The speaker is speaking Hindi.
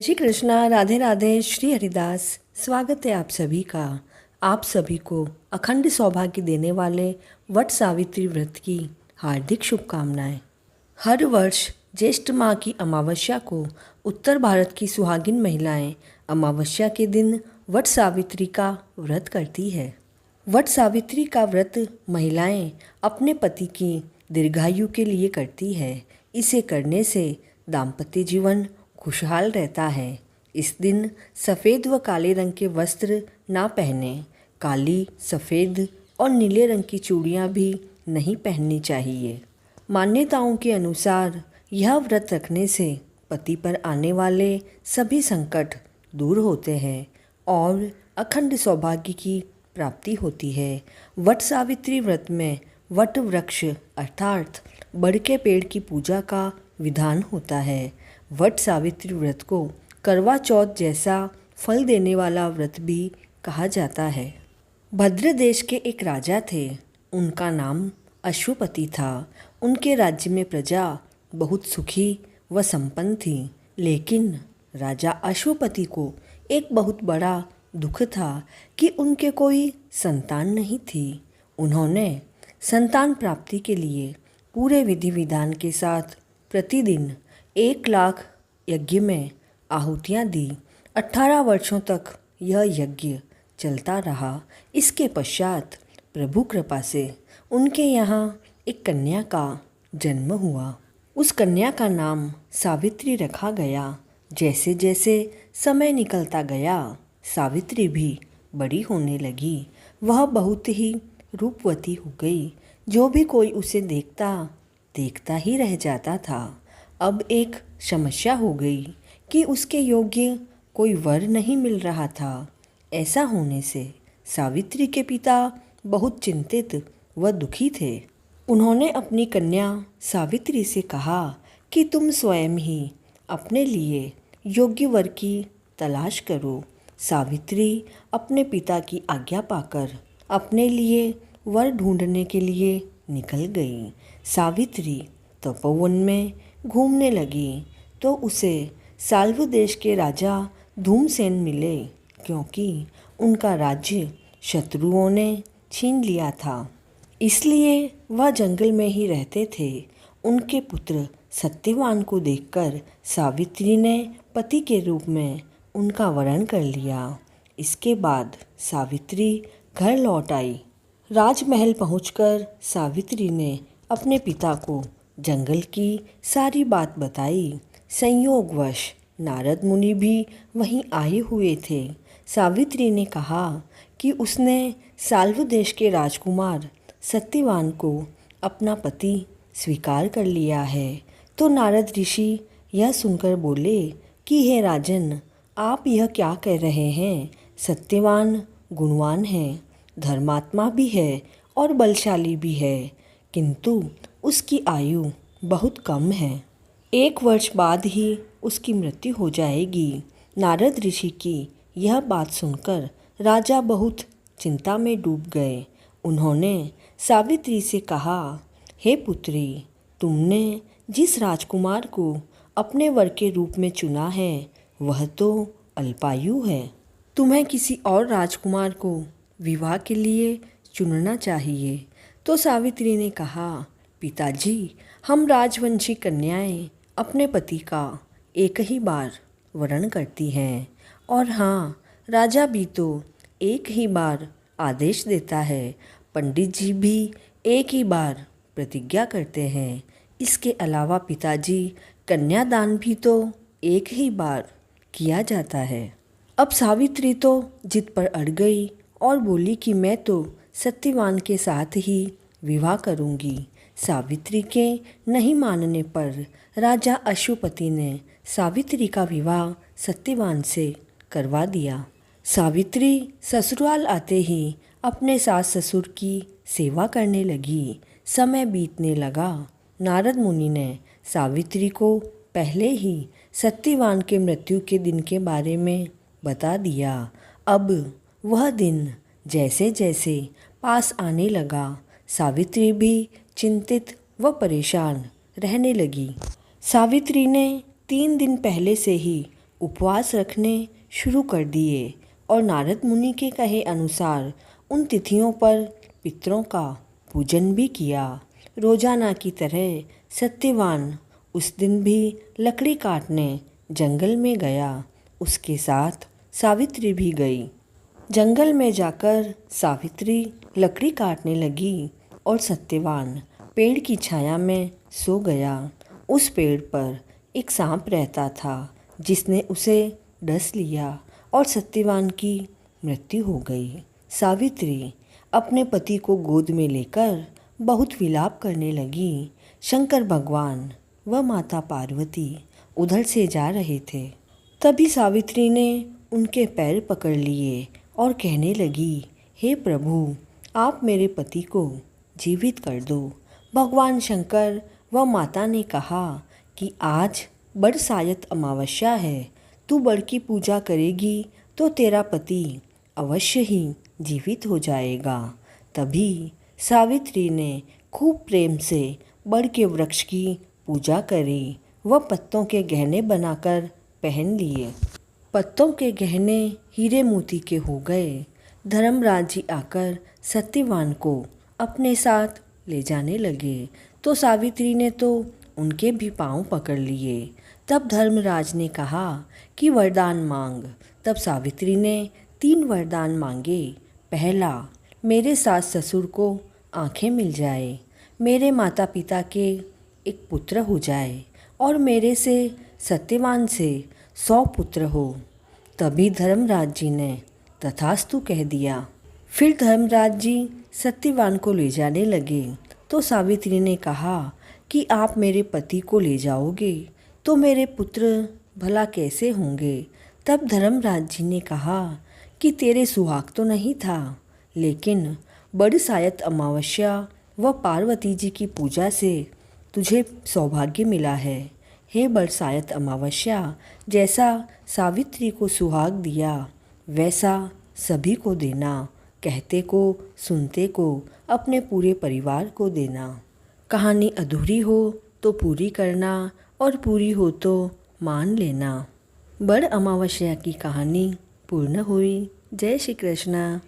श्री कृष्णा, राधे राधे, श्री हरिदास। स्वागत है आप सभी का। आप सभी को अखंड सौभाग्य देने वाले वट सावित्री व्रत की हार्दिक शुभकामनाएं। हर वर्ष ज्येष्ठ माह की अमावस्या को उत्तर भारत की सुहागिन महिलाएं अमावस्या के दिन वट सावित्री का व्रत करती है। वट सावित्री का व्रत महिलाएं अपने पति की दीर्घायु के लिए करती है। इसे करने से दाम्पत्य जीवन खुशहाल रहता है। इस दिन सफ़ेद व काले रंग के वस्त्र ना पहने। काली, सफ़ेद और नीले रंग की चूड़ियाँ भी नहीं पहननी चाहिए। मान्यताओं के अनुसार यह व्रत रखने से पति पर आने वाले सभी संकट दूर होते हैं और अखंड सौभाग्य की प्राप्ति होती है। वट सावित्री व्रत में वट वृक्ष अर्थात बड़ के पेड़ की पूजा का विधान होता है। वट सावित्री व्रत को करवा चौथ जैसा फल देने वाला व्रत भी कहा जाता है। भद्र देश के एक राजा थे। उनका नाम अश्वपति था। उनके राज्य में प्रजा बहुत सुखी व संपन्न थी। लेकिन राजा अश्वपति को एक बहुत बड़ा दुख था कि उनके कोई संतान नहीं थी। उन्होंने संतान प्राप्ति के लिए पूरे विधि विधान के साथ प्रतिदिन 1,00,000 यज्ञ में आहुतियाँ दी। 18 वर्षों तक यह यज्ञ चलता रहा। इसके पश्चात प्रभु कृपा से उनके यहाँ एक कन्या का जन्म हुआ। उस कन्या का नाम सावित्री रखा गया। जैसे जैसे समय निकलता गया, सावित्री भी बड़ी होने लगी। वह बहुत ही रूपवती हो गई। जो भी कोई उसे देखता देखता ही रह जाता था। अब एक समस्या हो गई कि उसके योग्य कोई वर नहीं मिल रहा था। ऐसा होने से सावित्री के पिता बहुत चिंतित व दुखी थे। उन्होंने अपनी कन्या सावित्री से कहा कि तुम स्वयं ही अपने लिए योग्य वर की तलाश करो। सावित्री अपने पिता की आज्ञा पाकर अपने लिए वर ढूंढने के लिए निकल गई। सावित्री तपोवन में घूमने लगी तो उसे साल्व देश के राजा धूमसेन मिले, क्योंकि उनका राज्य शत्रुओं ने छीन लिया था। इसलिए वह जंगल में ही रहते थे। उनके पुत्र सत्यवान को देखकर सावित्री ने पति के रूप में उनका वरण कर लिया। इसके बाद सावित्री घर लौट आई। राजमहल पहुंचकर सावित्री ने अपने पिता को जंगल की सारी बात बताई। संयोगवश नारद मुनि भी वहीं आए हुए थे। सावित्री ने कहा कि उसने साल्व देश के राजकुमार सत्यवान को अपना पति स्वीकार कर लिया है। तो नारद ऋषि यह सुनकर बोले कि हे राजन, आप यह क्या कह रहे हैं? सत्यवान गुणवान है, धर्मात्मा भी है और बलशाली भी है, किंतु उसकी आयु बहुत कम है। 1 वर्ष बाद ही उसकी मृत्यु हो जाएगी। नारद ऋषि की यह बात सुनकर राजा बहुत चिंता में डूब गए। उन्होंने सावित्री से कहा, हे पुत्री, तुमने जिस राजकुमार को अपने वर के रूप में चुना है वह तो अल्पायु है। तुम्हें किसी और राजकुमार को विवाह के लिए चुनना चाहिए। तो सावित्री ने कहा, पिताजी, हम राजवंशी कन्याएं अपने पति का एक ही बार वरण करती हैं, और हाँ, राजा भी तो एक ही बार आदेश देता है। पंडित जी भी एक ही बार प्रतिज्ञा करते हैं। इसके अलावा पिताजी, कन्यादान भी तो एक ही बार किया जाता है। अब सावित्री तो जिद पर अड़ गई और बोली कि मैं तो सत्यवान के साथ ही विवाह करूंगी। सावित्री के नहीं मानने पर राजा अश्वपति ने सावित्री का विवाह सत्यवान से करवा दिया। सावित्री ससुराल आते ही अपने सास ससुर की सेवा करने लगी। समय बीतने लगा। नारद मुनि ने सावित्री को पहले ही सत्यवान के मृत्यु के दिन के बारे में बता दिया। अब वह दिन जैसे जैसे पास आने लगा, सावित्री भी चिंतित व परेशान रहने लगी। सावित्री ने 3 दिन पहले से ही उपवास रखने शुरू कर दिए और नारद मुनि के कहे अनुसार उन तिथियों पर पितरों का पूजन भी किया। रोजाना की तरह सत्यवान उस दिन भी लकड़ी काटने जंगल में गया। उसके साथ सावित्री भी गई। जंगल में जाकर सावित्री लकड़ी काटने लगी और सत्यवान पेड़ की छाया में सो गया। उस पेड़ पर एक सांप रहता था जिसने उसे डस लिया और सत्यवान की मृत्यु हो गई। सावित्री अपने पति को गोद में लेकर बहुत विलाप करने लगी। शंकर भगवान व माता पार्वती उधर से जा रहे थे। तभी सावित्री ने उनके पैर पकड़ लिए और कहने लगी, हे प्रभु, आप मेरे पति को जीवित कर दो। भगवान शंकर व माता ने कहा कि आज बरसायत अमावस्या है, तू बड़ की पूजा करेगी तो तेरा पति अवश्य ही जीवित हो जाएगा। तभी सावित्री ने खूब प्रेम से बड़ के वृक्ष की पूजा करी व पत्तों के गहने बनाकर पहन लिए। पत्तों के गहने हीरे मोती के हो गए। धर्मराज जी आकर सत्यवान को अपने साथ ले जाने लगे तो सावित्री ने तो उनके भी पांव पकड़ लिए। तब धर्मराज ने कहा कि वरदान मांग। तब सावित्री ने 3 वरदान मांगे। पहला, मेरे सास ससुर को आंखें मिल जाए, मेरे माता पिता के एक पुत्र हो जाए और मेरे से सत्यवान से 100 पुत्र हो। तभी धर्मराज जी ने तथास्तु कह दिया। फिर धर्मराज जी सत्यवान को ले जाने लगे तो सावित्री ने कहा कि आप मेरे पति को ले जाओगे तो मेरे पुत्र भला कैसे होंगे। तब धर्मराज जी ने कहा कि तेरे सुहाग तो नहीं था, लेकिन बरसायत अमावस्या व पार्वती जी की पूजा से तुझे सौभाग्य मिला है। हे बरसायत अमावस्या, जैसा सावित्री को सुहाग दिया वैसा सभी को देना। कहते को सुनते को अपने पूरे परिवार को देना। कहानी अधूरी हो तो पूरी करना और पूरी हो तो मान लेना। बड़ अमावस्या की कहानी पूर्ण हुई। जय श्री कृष्ण।